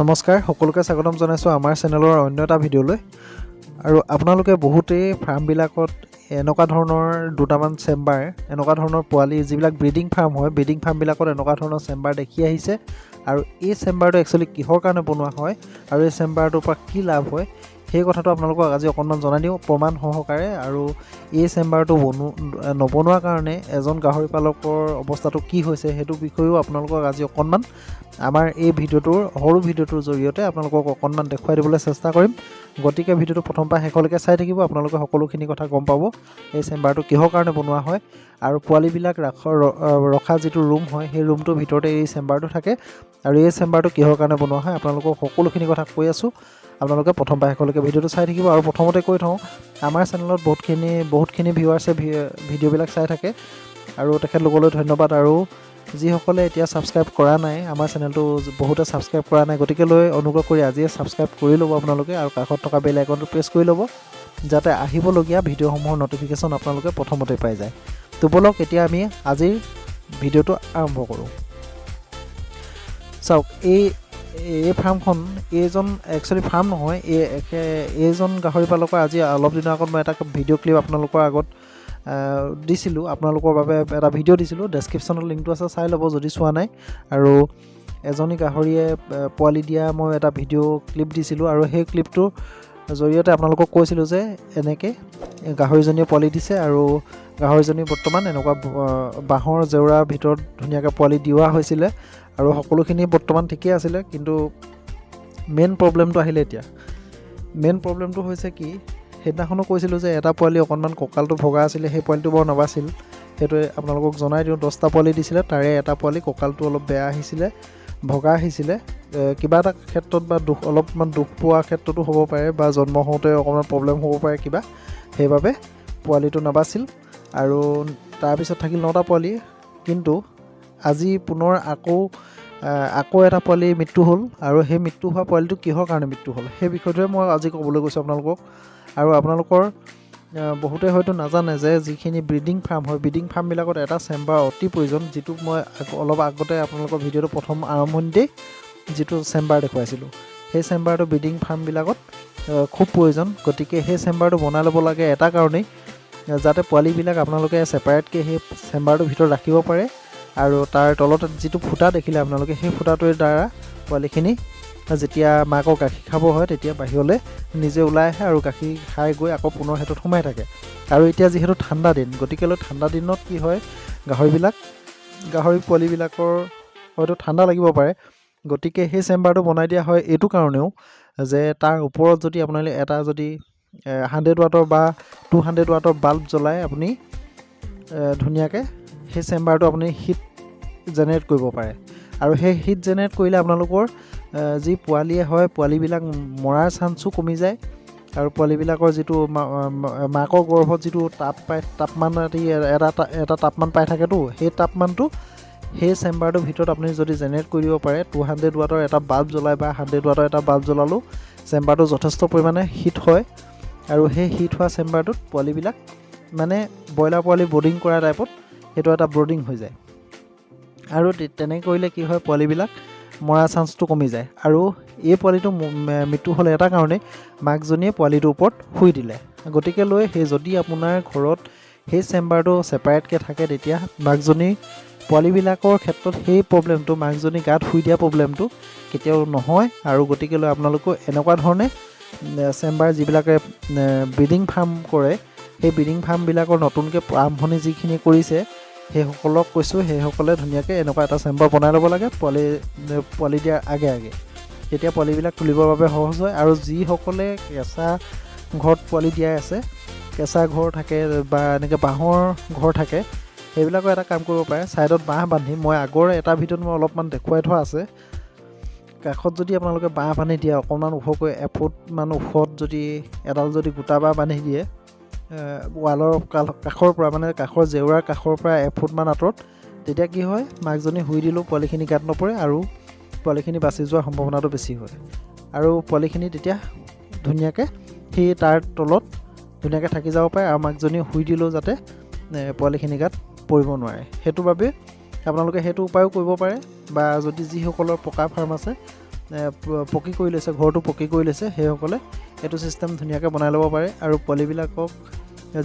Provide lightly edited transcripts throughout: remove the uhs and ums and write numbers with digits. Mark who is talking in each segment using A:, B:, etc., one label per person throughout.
A: নমস্কাৰ সকলোকে স্বাগতম জনাইছো আমাৰ চেনেলৰ অন্য এটা ভিডিঅ'লৈ আৰু আপোনালোকে বহুতেই ফাৰ্মবিলাকত এনেকুৱা ধৰণৰ দুটামান চেম্বাৰ এনেকুৱা ধৰণৰ পোৱালি যিবিলাক ব্ৰিডিং ফাৰ্ম হয় ব্ৰিডিং ফাৰ্মবিলাকত এনেকুৱা ধৰণৰ চেম্বাৰ দেখি আহিছে আৰু এই চেম্বাৰটো একচুৱেলি কিহৰ কাৰণে বনোৱা হয় আৰু এই চেম্বাৰটোৰ পৰা কি লাভ হয় সেই কথাটো আপোনালোকক আজি অকণমান জনাই দিওঁ প্ৰমাণ সহকাৰে আৰু এই চেম্বাৰটো নবনোৱাৰ কাৰণে এজন গাহৰি পালকৰ অৱস্থাটো কি হৈছে সেইটো বিষয়েও আপোনালোকক আজি অকণমান আমাৰ এই ভিডিঅ'টোৰ সৰু ভিডিঅ'টোৰ জৰিয়তে আপোনালোকক অকণমান দেখুৱাই দিবলৈ চেষ্টা কৰিম গতিকে ভিডিঅ'টো প্ৰথম পৰা শেষলৈকে চাই থাকিব আপোনালোকে সকলোখিনি কথা গম পাব এই চেম্বাৰটো কিহৰ কাৰণে বনোৱা হয় আৰু পোৱালিবিলাক ৰখা যিটো ৰুম হয় সেই ৰুমটোৰ ভিতৰতে এই চেম্বাৰটো থাকে আৰু এই চেম্বাৰটো কিহৰ কাৰণে বনোৱা হয় আপোনালোকক সকলোখিনি কথা কৈ আছোঁ আপোনালোকে প্ৰথম পৰা শেষলৈকে ভিডিঅ'টো চাই থাকিব আৰু প্ৰথমতে কৈ থওঁ আমাৰ চেনেলত বহুতখিনি ভিউৱাৰ্ছে ভিডিঅ'বিলাক চাই থাকে আৰু তেখেতলোকলৈ ধন্যবাদ আৰু যিসকলে এতিয়া ছাবস্ক্ৰাইব কৰা নাই আমাৰ চেনেলটো বহুতে ছাবস্ক্ৰাইব কৰা নাই গতিকে অনুগ্ৰহ কৰি আজিয়ে ছাবস্ক্ৰাইব কৰি ল'ব আপোনালোকে আৰু কাষত থকা বেল আইকনটো প্ৰেছ কৰি ল'ব যাতে আহিবলগীয়া ভিডিঅ'সমূহৰ ন'টিফিকেশ্যন আপোনালোকে প্ৰথমতে পাই যায় তো বলক এতিয়া আমি আজিৰ ভিডিঅ'টো আৰম্ভ কৰোঁ চাওক এই ফাৰ্মখন এইজন একচুৱেলি ফাৰ্ম নহয় এইজন গাহৰি পালকৰ আজি অলপ দিনৰ আগত মই এটা ভিডিঅ' ক্লিপ আপোনালোকৰ আগত দিছিলোঁ আপোনালোকৰ বাবে এটা ভিডিঅ' দিছিলোঁ ডেছক্ৰিপশ্যনত লিংকটো আছে চাই ল'ব যদি চোৱা নাই আৰু এজনী গাহৰিয়ে পোৱালি দিয়া মই এটা ভিডিঅ' ক্লিপ দিছিলোঁ আৰু সেই ক্লিপটোৰ জৰিয়তে আপোনালোকক কৈছিলোঁ যে এনেকৈ গাহৰিজনীয়ে পোৱালি দিছে আৰু গাহৰিজনী বৰ্তমান এনেকুৱা বাঁহৰ জেওৰাৰ ভিতৰত ধুনীয়াকৈ পোৱালি দিয়া হৈছিলে আৰু সকলোখিনি বৰ্তমান ঠিকেই আছিলে কিন্তু মেইন প্ৰব্লেমটো আহিলে এতিয়া মেইন প্ৰব্লেমটো হৈছে কি সেইদিনাখনো কৈছিলোঁ যে এটা পোৱালি অকণমান কঁকালটো ভগা আছিলে সেই পোৱালিটো বৰ নাবাছিল সেইটোৱে আপোনালোকক জনাই দিওঁ 10টা পোৱালি দিছিলে তাৰে এটা পোৱালি কঁকালটো অলপ বেয়া আহিছিলে ভগা আহিছিলে কিবা এটা ক্ষেত্ৰত বা অলপমান দুখ পোৱা ক্ষেত্ৰতো হ'ব পাৰে বা জন্ম হওঁতে অকণমান প্ৰব্লেম হ'ব পাৰে কিবা সেইবাবে পোৱালিটো নাবাছিল আৰু তাৰপিছত থাকিল 9টা পোৱালি কিন্তু আজি পুনৰ আকৌ এটা পোৱালি মৃত্যু হ'ল আৰু সেই মৃত্যু হোৱা পোৱালিটো কিহৰ কাৰণে মৃত্যু হ'ল সেই বিষয়টোৱে মই আজি ক'বলৈ গৈছোঁ আপোনালোকক আৰু আপোনালোকৰ বহুতে হয়তো নাজানে যে যিখিনি ব্ৰিডিং ফাৰ্ম হয় ব্ৰিডিং ফাৰ্মবিলাকত এটা চেম্বাৰ অতি প্ৰয়োজন যিটো মই অলপ আগতে আপোনালোকৰ ভিডিঅ'টো প্ৰথম আৰম্ভণিতেই যিটো চেম্বাৰ দেখুৱাইছিলোঁ সেই চেম্বাৰটো ব্ৰিডিং ফাৰ্মবিলাকত খুব প্ৰয়োজন গতিকে সেই চেম্বাৰটো বনাই ল'ব লাগে এটা কাৰণেই যাতে পোৱালিবিলাক আপোনালোকে ছেপাৰেটকৈ সেই চেম্বাৰটোৰ ভিতৰত ৰাখিব পাৰে আৰু তাৰ তলত যিটো ফুটা দেখিলে আপোনালোকে সেই ফুটাটোৰ দ্বাৰা পোৱালিখিনি যেতিয়া মাকৰ গাখীৰ খাব হয় তেতিয়া বাহিৰলৈ নিজে ওলাই আহে আৰু গাখীৰ খাই গৈ আকৌ পুনৰ সেইটোত সোমাই থাকে আৰু এতিয়া যিহেতু ঠাণ্ডা দিন গতিকেলৈ ঠাণ্ডা দিনত কি হয় গাহৰি পোৱালিবিলাকৰ হয়তো ঠাণ্ডা লাগিব পাৰে গতিকে সেই চেম্বাৰটো বনাই দিয়া হয় এইটো কাৰণেও যে তাৰ ওপৰত যদি আপোনালোকে এটা যদি 100 ৱাটৰ বা 200 ৱাটৰ বাল্ব জ্বলাই আপুনি ধুনীয়াকৈ সেই চেম্বাৰটো আপুনি হিট জেনেৰেট কৰিব পাৰে আৰু সেই হিট জেনেৰেট কৰিলে আপোনালোকৰ যি পোৱালিয়ে হয় পোৱালিবিলাক মৰাৰ চান্সো কমি যায় আৰু পোৱালিবিলাকৰ যিটো মাকৰ গৰ্ভত যিটো তাপমান এটা তাপমান পাই থাকেতো সেই তাপমানটো সেই চেম্বাৰটোৰ ভিতৰত আপুনি যদি জেনেৰেট কৰি দিব পাৰে 200 ৱাটৰ এটা বাল্ব জ্বলাই বা 100 ৱাটৰ এটা বাল্ব জ্বলালেও চেম্বাৰটো যথেষ্ট পৰিমাণে হিট হয় আৰু সেই হিট হোৱা চেম্বাৰটোত পোৱালিবিলাক মানে ব্ৰইলাৰ পোৱালি ব্ৰডিং কৰা টাইপত সেইটো এটা ব্ৰডিং হৈ যায় আৰু তেনে কৰিলে কি হয় পোৱালিবিলাক মৰা চান্সটো কমি যায় আৰু এই পোৱালিটো মৃত্যু হ'লে এটা কাৰণেই মাকজনীয়ে পোৱালিটোৰ ওপৰত শুই দিলে গতিকে সেই যদি আপোনাৰ ঘৰত সেই চেম্বাৰটো ছেপাৰেটকৈ থাকে তেতিয়া মাকজনী পোৱালিবিলাকৰ ক্ষেত্ৰত সেই প্ৰব্লেমটো মাকজনী গাত শুই দিয়া প্ৰব্লেমটো কেতিয়াও নহয় আৰু গতিকে আপোনালোকেও এনেকুৱা ধৰণে চেম্বাৰ যিবিলাকে ব্ৰিডিং ফাৰ্ম কৰে সেই ব্ৰিডিং ফাৰ্মবিলাকৰ নতুনকৈ আৰম্ভণি যিখিনি কৰিছে সেইসকলক কৈছোঁ সেইসকলে ধুনীয়াকৈ এনেকুৱা এটা চেম্বাৰ বনাই ল'ব লাগে পোৱালি দিয়াৰ আগে তেতিয়া পোৱালিবিলাক তুলিবৰ বাবে সহজ হয় আৰু যিসকলে কেঁচা ঘৰত পোৱালি দিয়াই আছে কেঁচা ঘৰ থাকে বা এনেকৈ বাঁহৰ ঘৰ থাকে সেইবিলাকৰ এটা কাম কৰিব পাৰে ছাইডত বাঁহ বান্ধি মই আগৰ এটা ভিডিঅ'ত মই অলপমান দেখুৱাই থোৱা আছে কাষত যদি আপোনালোকে বাঁহ বান্ধি দিয়ে অকণমান ওখকৈ এফুটমান ওখত যদি এডাল যদি গোটা বাঁহ বান্ধি দিয়ে ৱালৰ কাষৰ পৰা মানে কাষৰ জেওৰাৰ কাষৰ পৰা এফুটমান আঁতৰত তেতিয়া কি হয় মাকজনী শুই দিলেও পোৱালিখিনি গাত নপৰে আৰু পোৱালিখিনি বাচি যোৱাৰ সম্ভাৱনাটো বেছি হয় আৰু পোৱালিখিনি তেতিয়া ধুনীয়াকৈ সেই তাৰ তলত ধুনীয়াকৈ থাকি যাব পাৰে আৰু মাকজনী শুই দিলেও যাতে পোৱালিখিনি গাত পৰিব নোৱাৰে সেইটোৰ বাবে আপোনালোকে সেইটো উপায়ো কৰিব পাৰে বা যদি যিসকলৰ পকা ফাৰ্ম আছে পকী কৰি লৈছে, ঘৰটো পকী কৰি লৈছে, সেইসকলে এইটো ছিষ্টেম ধুনীয়াকৈ বনাই ল'ব পাৰে। আৰু পোৱালিবিলাকক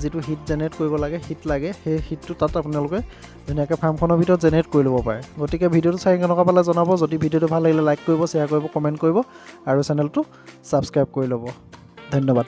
A: যিটো হিট জেনেৰেট কৰিব লাগে, হিট লাগে, সেই হিটটো তাত আপোনালোকে ধুনীয়াকৈ ফাৰ্মখনৰ ভিতৰত জেনেৰেট কৰি ল'ব পাৰে। গতিকে ভিডিঅ'টো চাই কেনেকুৱা পালে জনাব। যদি ভিডিঅ'টো ভাল লাগিলে লাইক কৰিব, শ্বেয়াৰ কৰিব, কমেণ্ট কৰিব আৰু চেনেলটো ছাবস্ক্ৰাইব কৰি ল'ব। ধন্যবাদ।